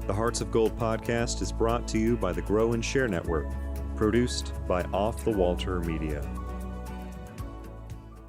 The Hearts of Gold podcast is brought to you by the Grow and Share Network, produced by Off the Walter Media.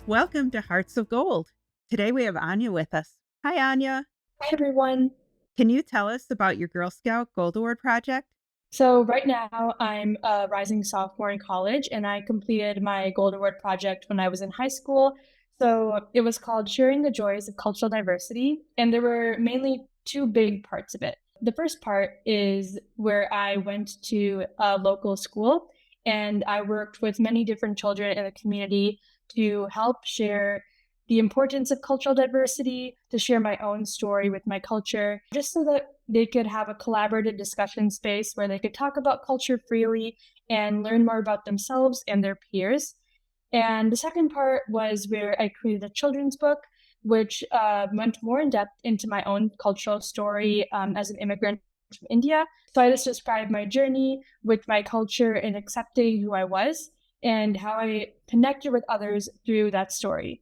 Welcome to Hearts of Gold. Today we have Aanya with us. Hi, Aanya. Hi, everyone. Can you tell us about your Girl Scout Gold Award project? So right now I'm a rising sophomore in college, and I completed my Gold Award project when I was in high school. So it was called Sharing the Joys of Cultural Diversity, and there were mainly two big parts of it. The first part is where I went to a local school, and I worked with many different children in the community to help share the importance of cultural diversity, to share my own story with my culture, just so that they could have a collaborative discussion space where they could talk about culture freely and learn more about themselves and their peers. And the second part was where I created a children's book, which went more in depth into my own cultural story as an immigrant from India. So I just described my journey with my culture and accepting who I was and how I connected with others through that story.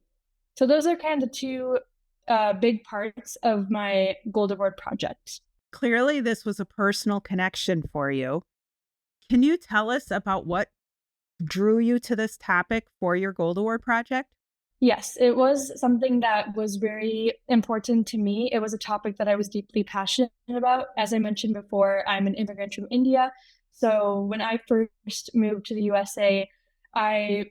So those are kind of the two big parts of my Gold Award project. Clearly, this was a personal connection for you. Can you tell us about what drew you to this topic for your Gold Award project? Yes, it was something that was very important to me. It was a topic that I was deeply passionate about. As I mentioned before, I'm an immigrant from India. So when I first moved to the USA, I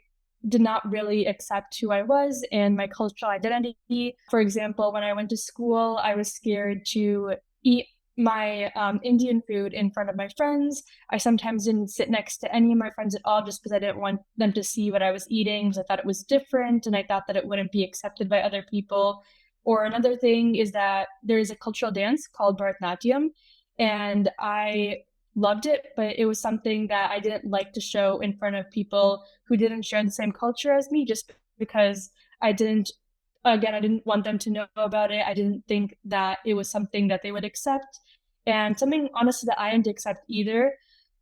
did not really accept who I was and my cultural identity. For example, when I went to school, I was scared to eat my Indian food in front of my friends. I sometimes didn't sit next to any of my friends at all just because I didn't want them to see what I was eating, because I thought it was different and I thought that it wouldn't be accepted by other people. Or another thing is that there is a cultural dance called Bharatanatyam, and I loved it, but it was something that I didn't like to show in front of people who didn't share the same culture as me, just because I didn't want them to know about it. I didn't think that it was something that they would accept, and something honestly that I didn't accept either,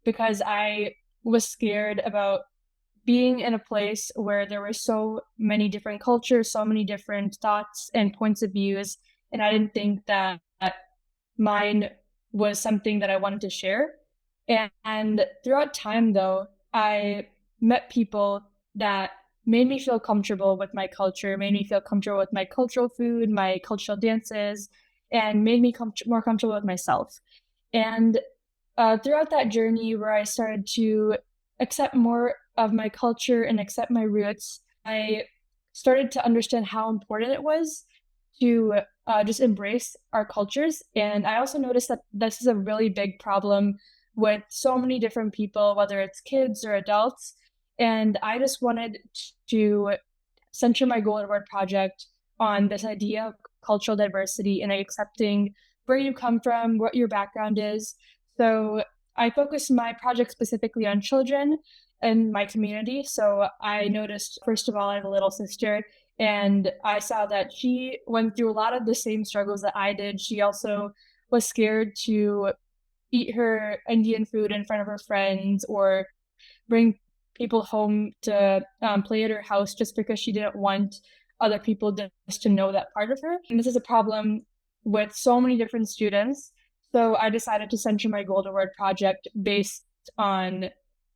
because I was scared about being in a place where there were so many different cultures, so many different thoughts and points of views, and I didn't think that mine was something that I wanted to share. And throughout time, though, I met people that made me feel comfortable with my culture, made me feel comfortable with my cultural food, my cultural dances, and made me more comfortable with myself. And throughout that journey where I started to accept more of my culture and accept my roots, I started to understand how important it was to just embrace our cultures. And I also noticed that this is a really big problem with so many different people, whether it's kids or adults. And I just wanted to center my Gold Award project on this idea of cultural diversity and accepting where you come from, what your background is. So I focused my project specifically on children in my community. So I noticed, first of all, I have a little sister, and I saw that she went through a lot of the same struggles that I did. She also was scared to eat her Indian food in front of her friends or bring people home to play at her house just because she didn't want other people just to know that part of her. And this is a problem with so many different students. So I decided to center my Gold Award project based on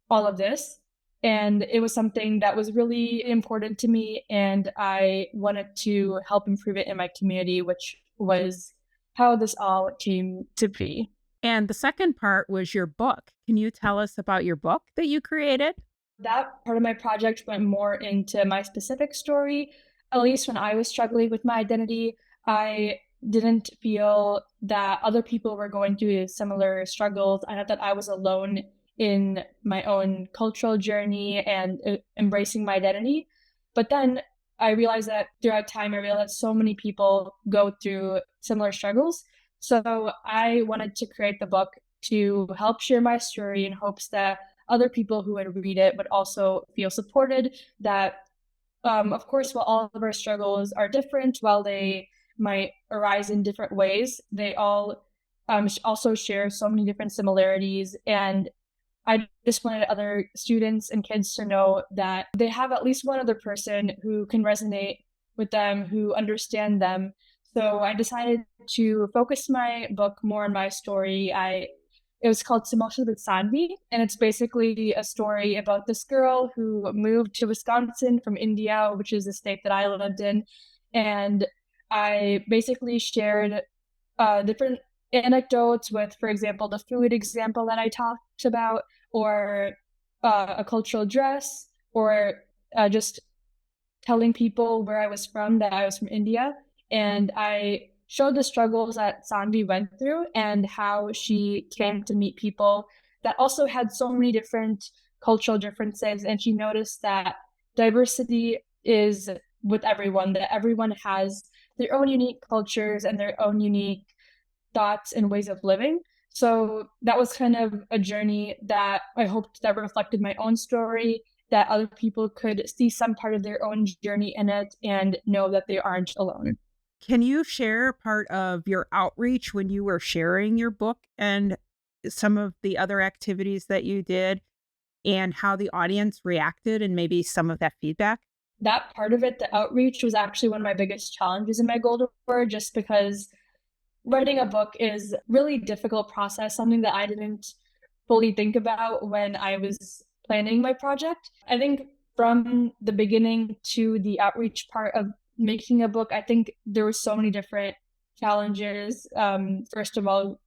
all of this. And it was something that was really important to me, and I wanted to help improve it in my community, which was how this all came to be. And the second part was your book. Can you tell us about your book that you created? That part of my project went more into my specific story. At least when I was struggling with my identity, I didn't feel that other people were going through similar struggles. I thought that I was alone in my own cultural journey and embracing my identity. But then I realized that throughout time, I realized so many people go through similar struggles. So I wanted to create the book to help share my story in hopes that other people who would read it would also feel supported, that of course, while all of our struggles are different, while they might arise in different ways, they all also share so many different similarities. And I just wanted other students and kids to know that they have at least one other person who can resonate with them, who understand them. So I decided to focus my book more on my story. It was called Samosas with Saanvi, and it's basically a story about this girl who moved to Wisconsin from India, which is the state that I lived in. And I basically shared different anecdotes with, for example, the food example that I talked about, or a cultural dress, or just telling people where I was from, that I was from India. And I showed the struggles that Saanvi went through and how she came to meet people that also had so many different cultural differences. And she noticed that diversity is with everyone, that everyone has their own unique cultures and their own unique thoughts and ways of living. So that was kind of a journey that I hoped that reflected my own story, that other people could see some part of their own journey in it and know that they aren't alone. Can you share part of your outreach when you were sharing your book and some of the other activities that you did and how the audience reacted and maybe some of that feedback? That part of it, the outreach, was actually one of my biggest challenges in my Golden War, just because writing a book is really difficult process, something that I didn't fully think about when I was planning my project. I think from the beginning to the outreach part of making a book, I think there were so many different challenges. First of all,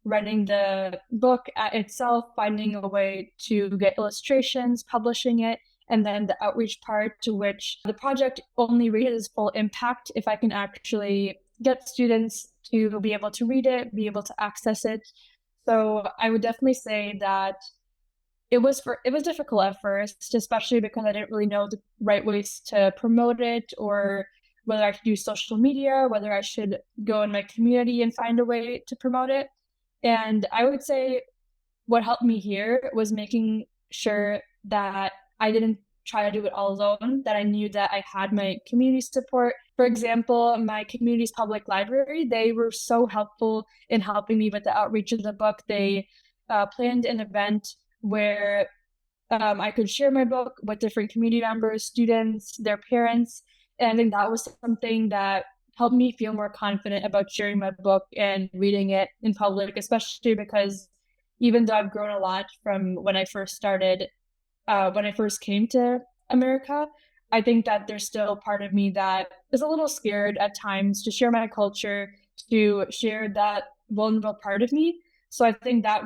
writing the book itself, finding a way to get illustrations, publishing it, and then the outreach part, to which the project only reaches full impact if I can actually get students to be able to read it, be able to access it. So I would definitely say that it was difficult at first, especially because I didn't really know the right ways to promote it, or whether I should use social media, whether I should go in my community and find a way to promote it. And I would say what helped me here was making sure that I didn't try to do it all alone, that I knew that I had my community support. For example, my community's public library, they were so helpful in helping me with the outreach of the book. They planned an event where I could share my book with different community members, students, their parents. And I think that was something that helped me feel more confident about sharing my book and reading it in public, especially because even though I've grown a lot from when I first started, when I first came to America, I think that there's still part of me that is a little scared at times to share my culture, to share that vulnerable part of me. So I think that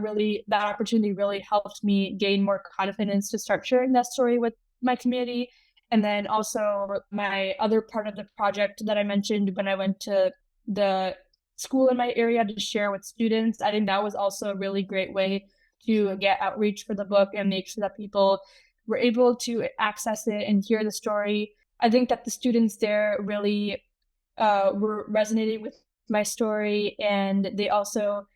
opportunity really helped me gain more confidence to start sharing that story with my community. And then also my other part of the project that I mentioned when I went to the school in my area to share with students, I think that was also a really great way to get outreach for the book and make sure that people were able to access it and hear the story. I think that the students there really were resonating with my story, and they also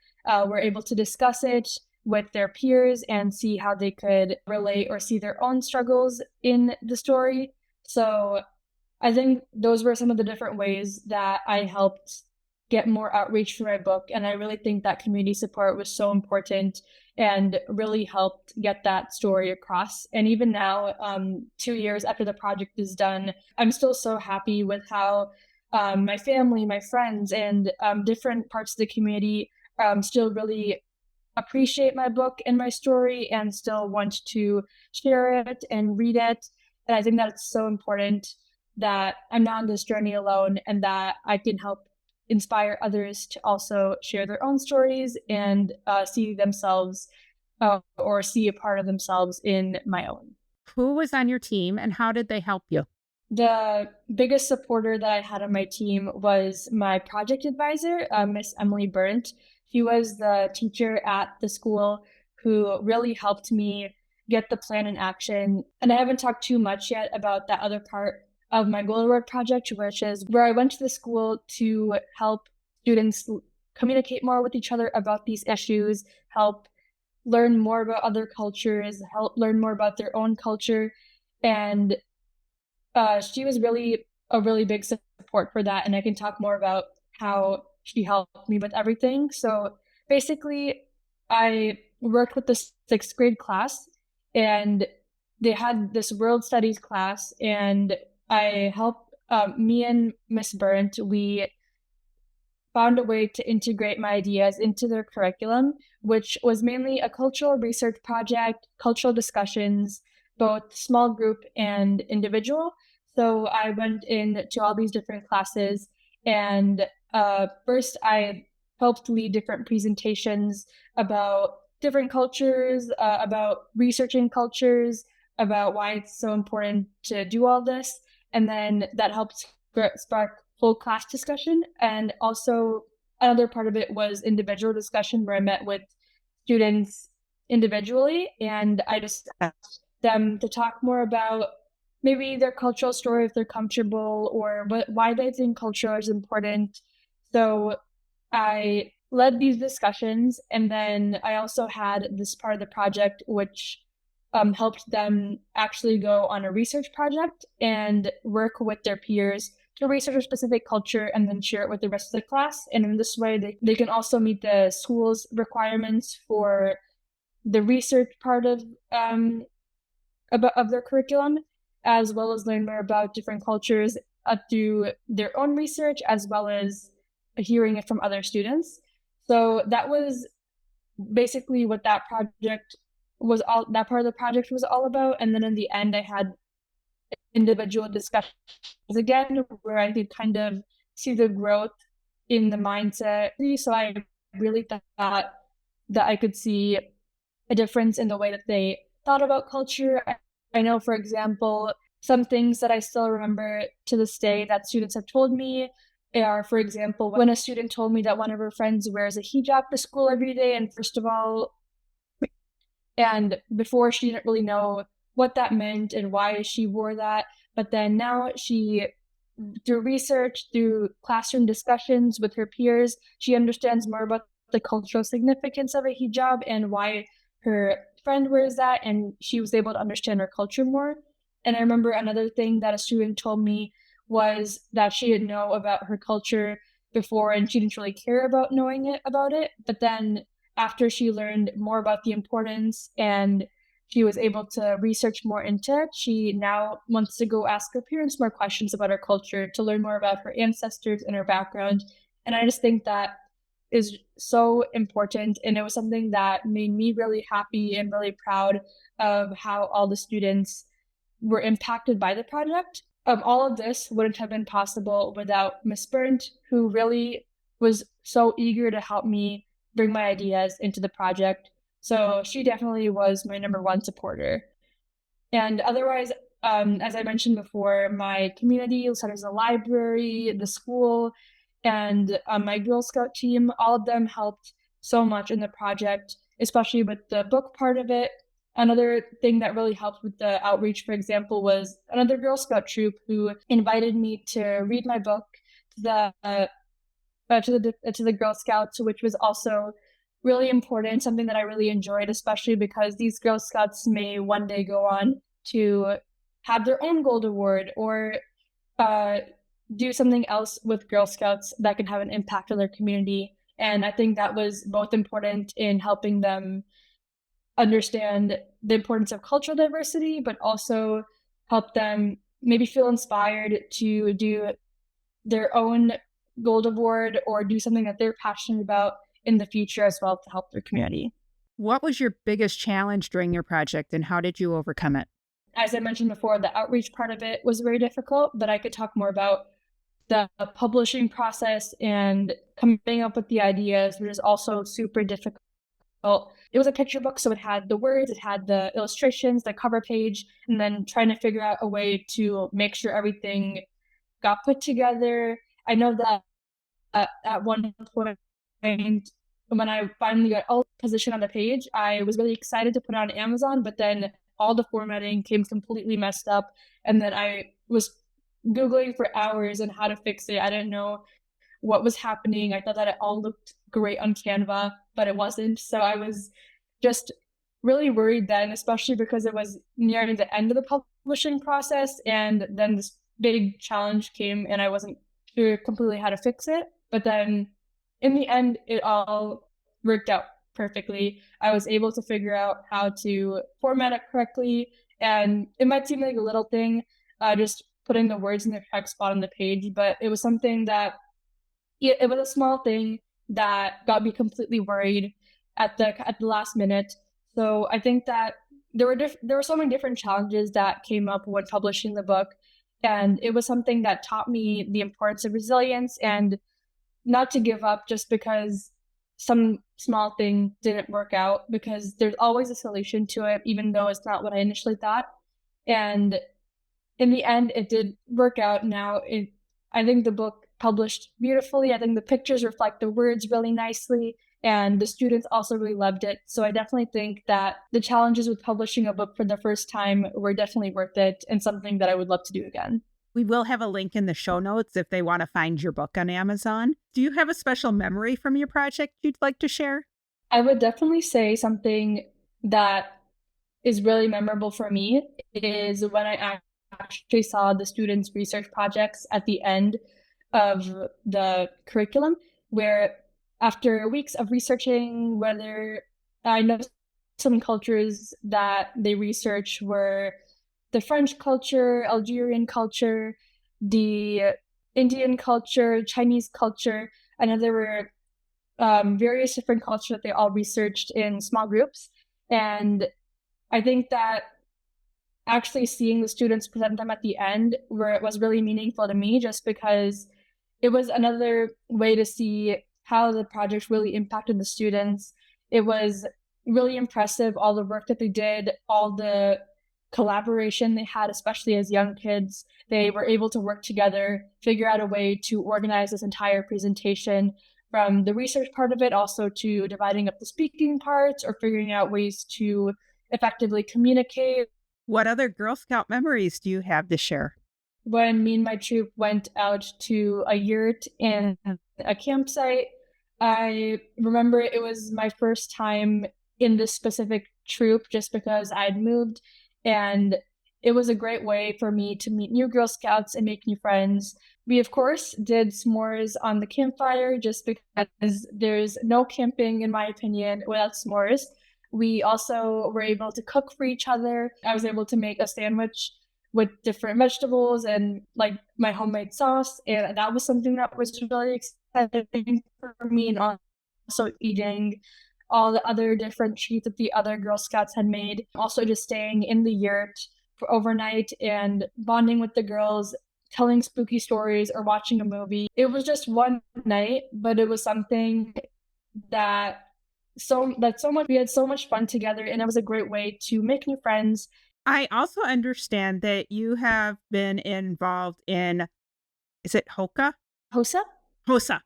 were able to discuss it with their peers and see how they could relate or see their own struggles in the story. So I think those were some of the different ways that I helped get more outreach for my book. And I really think that community support was so important and really helped get that story across. And even now, 2 years after the project is done, I'm still so happy with how my family, my friends, and different parts of the community still really appreciate my book and my story and still want to share it and read it. And I think that it's so important that I'm not on this journey alone, and that I can help inspire others to also share their own stories and see themselves or see a part of themselves in my own. Who was on your team and how did they help you? The biggest supporter that I had on my team was my project advisor, Miss Emily Burnt. She was the teacher at the school who really helped me get the plan in action. And I haven't talked too much yet about that other part of my Golden Road project, which is where I went to the school to help students communicate more with each other about these issues, help learn more about other cultures, help learn more about their own culture. And she was really a really big support for that. And I can talk more about how she helped me with everything. So basically, I worked with the sixth grade class, and they had this world studies class, and I helped me and Miss Burnt. We found a way to integrate my ideas into their curriculum, which was mainly a cultural research project, cultural discussions, both small group and individual. So I went into all these different classes, and first I helped lead different presentations about different cultures, about researching cultures, about why it's so important to do all this. And then that helped spark full class discussion. And also another part of it was individual discussion where I met with students individually, and I just asked them to talk more about maybe their cultural story if they're comfortable, or why they think culture is important. So I led these discussions, and then I also had this part of the project which helped them actually go on a research project and work with their peers to research a specific culture and then share it with the rest of the class. And in this way, they can also meet the school's requirements for the research part of their curriculum, as well as learn more about different cultures through their own research, as well as hearing it from other students. So that was basically what that part of the project was all about. And then in the end, I had individual discussions again, where I could kind of see the growth in the mindset. So I really thought that I could see a difference in the way that they thought about culture. I know, for example, some things that I still remember to this day that students have told me are, for example, when a student told me that one of her friends wears a hijab to school every day, and before she didn't really know what that meant and why she wore that, but then now through research, through classroom discussions with her peers, she understands more about the cultural significance of a hijab and why her friend wears that, and she was able to understand her culture more. And I remember another thing that a student told me was that she didn't know about her culture before, and she didn't really care about knowing about it. But then after she learned more about the importance and she was able to research more into it, she now wants to go ask her parents more questions about her culture to learn more about her ancestors and her background. And I just think that is so important. And it was something that made me really happy and really proud of how all the students were impacted by the project. All of this wouldn't have been possible without Miss Burnt, who really was so eager to help me bring my ideas into the project. So she definitely was my number one supporter. And otherwise, as I mentioned before, my community, such as the library, the school, and my Girl Scout team, all of them helped so much in the project, especially with the book part of it. Another thing that really helped with the outreach, for example, was another Girl Scout troop who invited me to read my book to the Girl Scouts, which was also really important, something that I really enjoyed, especially because these Girl Scouts may one day go on to have their own gold award or do something else with Girl Scouts that can have an impact on their community. And I think that was both important in helping them understand the importance of cultural diversity, but also help them maybe feel inspired to do their own gold award or do something that they're passionate about in the future as well to help their community. What was your biggest challenge during your project and how did you overcome it? As I mentioned before, the outreach part of it was very difficult, but I could talk more about the publishing process and coming up with the ideas, which is also super difficult. It was a picture book, so it had the words, it had the illustrations, the cover page, and then trying to figure out a way to make sure everything got put together. I know that at one point, when I finally got all positioned on the page, I was really excited to put it on Amazon, but then all the formatting came completely messed up. And then I was Googling for hours on how to fix it. I didn't know what was happening. I thought that it all looked great on Canva, but it wasn't. So I was just really worried then, especially because it was nearing the end of the publishing process. And then this big challenge came and I wasn't sure completely how to fix it. But then in the end, it all worked out perfectly. I was able to figure out how to format it correctly. And it might seem like a little thing, just putting the words in the correct spot on the page, but it was something that it was a small thing that got me completely worried at the last minute. So I think that there were so many different challenges that came up when publishing the book, and it was something that taught me the importance of resilience and not to give up just because some small thing didn't work out, because there's always a solution to it, even though it's not what I initially thought. And in the end, it did work out. I think the book published beautifully. I think the pictures reflect the words really nicely, and the students also really loved it. So I definitely think that the challenges with publishing a book for the first time were definitely worth it and something that I would love to do again. We will have a link in the show notes if they want to find your book on Amazon. Do you have a special memory from your project you'd like to share? I would definitely say something that is really memorable for me is when I actually saw the students' research projects at the end of the curriculum, where after weeks of researching, whether I know some cultures that they research were the French culture, Algerian culture, the Indian culture, Chinese culture. I know there were various different cultures that they all researched in small groups. And I think that actually seeing the students present them at the end where it was really meaningful to me, just because it was another way to see how the project really impacted the students. It was really impressive, all the work that they did, all the collaboration they had, especially as young kids. They were able to work together, figure out a way to organize this entire presentation, from the research part of it also to dividing up the speaking parts or figuring out ways to effectively communicate. What other Girl Scout memories do you have to share? When me and my troop went out to a yurt and a campsite, I remember it was my first time in this specific troop just because I had moved, and it was a great way for me to meet new Girl Scouts and make new friends. We, of course, did s'mores on the campfire just because there's no camping, in my opinion, without s'mores. We also were able to cook for each other. I was able to make a sandwich with different vegetables and like my homemade sauce. And that was something that was really exciting for me. And also eating all the other different treats that the other Girl Scouts had made. Also just staying in the yurt for overnight and bonding with the girls, telling spooky stories or watching a movie. It was just one night, but it was something that we had so much fun together, and it was a great way to make new friends. I also understand that you have been involved in, is it HOCA? HOSA? HOSA.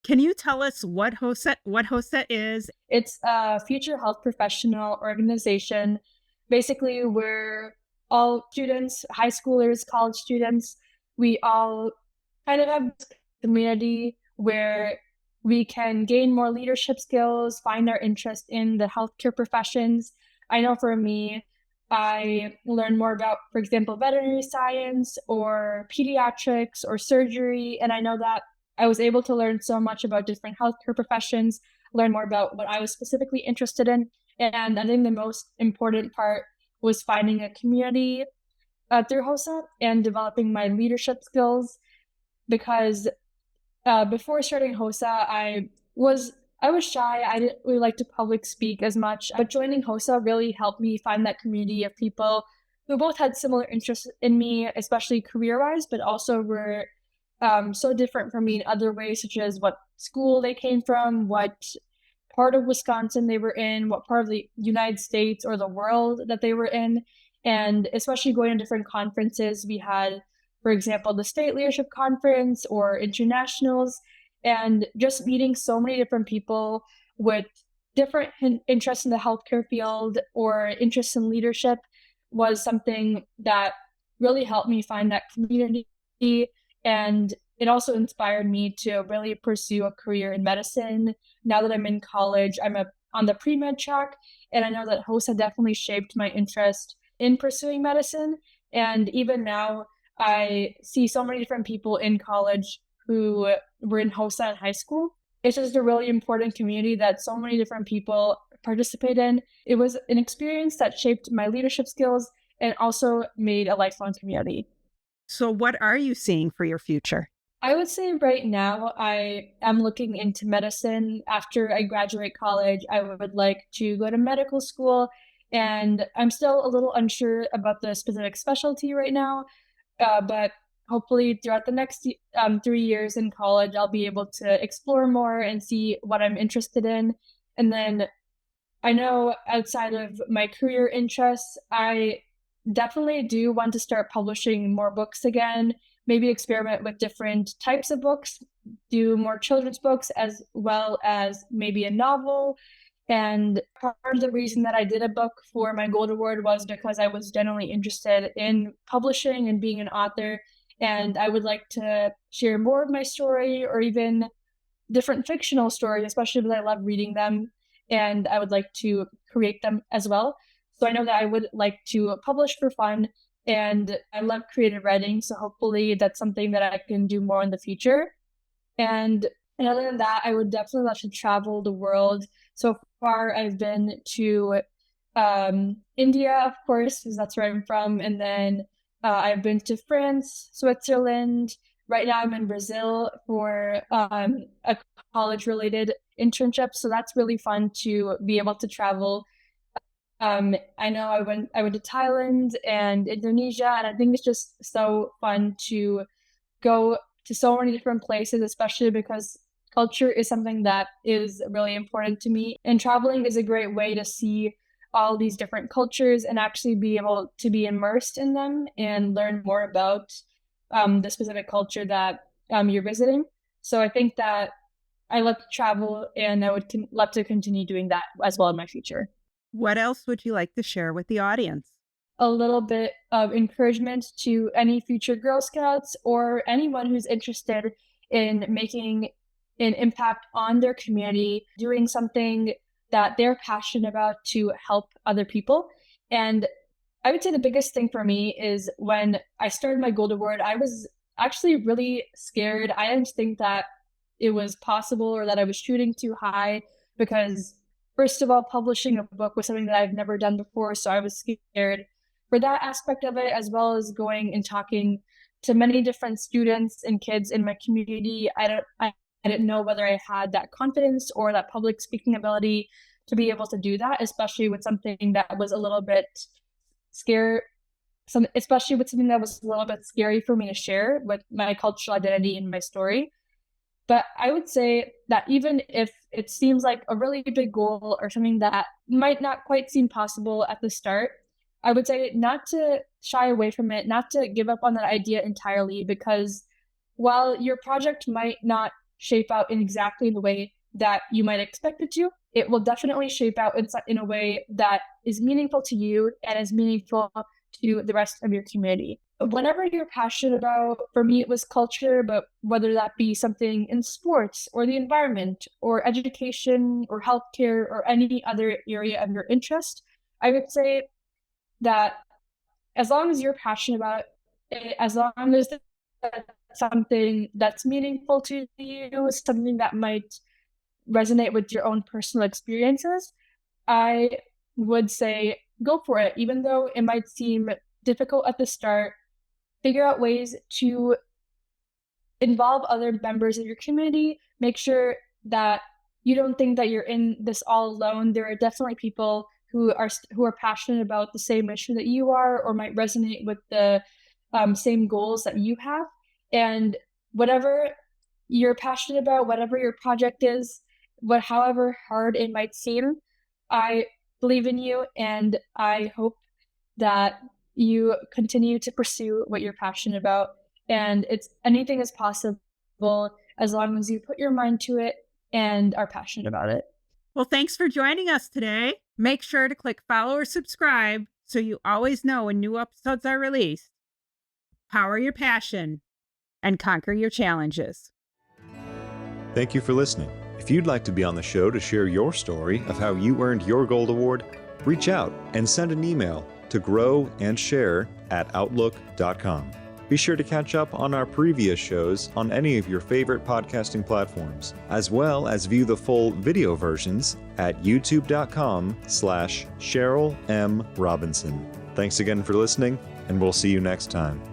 Can you tell us what HOSA is? It's a future health professional organization. Basically, we're all students, high schoolers, college students. We all kind of have this community where we can gain more leadership skills, find our interest in the healthcare professions. I know for me, I learned more about, for example, veterinary science or pediatrics or surgery. And I know that I was able to learn so much about different healthcare professions, learn more about what I was specifically interested in. And I think the most important part was finding a community through HOSA and developing my leadership skills, because before starting HOSA, I was shy. I didn't really like to public speak as much, but joining HOSA really helped me find that community of people who both had similar interests in me, especially career-wise, but also were so different from me in other ways, such as what school they came from, what part of Wisconsin they were in, what part of the United States or the world that they were in. And especially going to different conferences, we had, for example, the State Leadership Conference or internationals, and just meeting so many different people with different interests in the healthcare field or interests in leadership was something that really helped me find that community. And it also inspired me to really pursue a career in medicine. Now that I'm in college, I'm on the pre-med track, and I know that HOSA definitely shaped my interest in pursuing medicine. And even now, I see so many different people in college who were in HOSA in high school. It's just a really important community that so many different people participate in. It was an experience that shaped my leadership skills and also made a lifelong community. So what are you seeing for your future? I would say right now I am looking into medicine. After I graduate college, I would like to go to medical school, and I'm still a little unsure about the specific specialty right now. But hopefully, throughout the next 3 years in college, I'll be able to explore more and see what I'm interested in. And then I know outside of my career interests, I definitely do want to start publishing more books again, maybe experiment with different types of books, do more children's books as well as maybe a novel. And part of the reason that I did a book for my Gold Award was because I was generally interested in publishing and being an author. And I would like to share more of my story or even different fictional stories, especially because I love reading them and I would like to create them as well. So I know that I would like to publish for fun and I love creative writing. So hopefully that's something that I can do more in the future. And other than that, I would definitely love to travel the world. So far, I've been to India, of course, because that's where I'm from. And then I've been to France, Switzerland. Right now, I'm in Brazil for a college-related internship. So that's really fun to be able to travel. I know I went to Thailand and Indonesia, and I think it's just so fun to go to so many different places, especially because culture is something that is really important to me. And traveling is a great way to see all these different cultures and actually be able to be immersed in them and learn more about the specific culture that you're visiting. So I think that I love to travel and I would love to continue doing that as well in my future. What else would you like to share with the audience? A little bit of encouragement to any future Girl Scouts or anyone who's interested in making an impact on their community, doing something that they're passionate about to help other people. And I would say the biggest thing for me is when I started my Gold Award, I was actually really scared. I didn't think that it was possible or that I was shooting too high because, first of all, publishing a book was something that I've never done before. So I was scared for that aspect of it, as well as going and talking to many different students and kids in my community. I didn't know whether I had that confidence or that public speaking ability to be able to do that, especially with something that was a little bit especially with something that was a little bit scary for me to share with my cultural identity and my story. But I would say that even if it seems like a really big goal or something that might not quite seem possible at the start, I would say not to shy away from it, not to give up on that idea entirely, because while your project might not shape out in exactly the way that you might expect it to, it will definitely shape out in a way that is meaningful to you and is meaningful to the rest of your community. Whatever you're passionate about, for me it was culture, but whether that be something in sports or the environment or education or healthcare or any other area of your interest, I would say that as long as you're passionate about it, as long as that's something that's meaningful to you, something that might resonate with your own personal experiences, I would say go for it. Even though it might seem difficult at the start, figure out ways to involve other members of your community. Make sure that you don't think that you're in this all alone. There are definitely people who are passionate about the same issue that you are, or might resonate with the same goals that you have. And whatever you're passionate about, whatever your project is, however hard it might seem, I believe in you, and I hope that you continue to pursue what you're passionate about. And anything is possible as long as you put your mind to it and are passionate about it. Well, thanks for joining us today. Make sure to click follow or subscribe so you always know when new episodes are released. Power your passion and conquer your challenges. Thank you for listening. If you'd like to be on the show to share your story of how you earned your Gold Award, reach out and send an email to growandsshare@outlook.com. Be sure to catch up on our previous shows on any of your favorite podcasting platforms, as well as view the full video versions at youtube.com/Cheryl M. Robinson. Thanks again for listening, and we'll see you next time.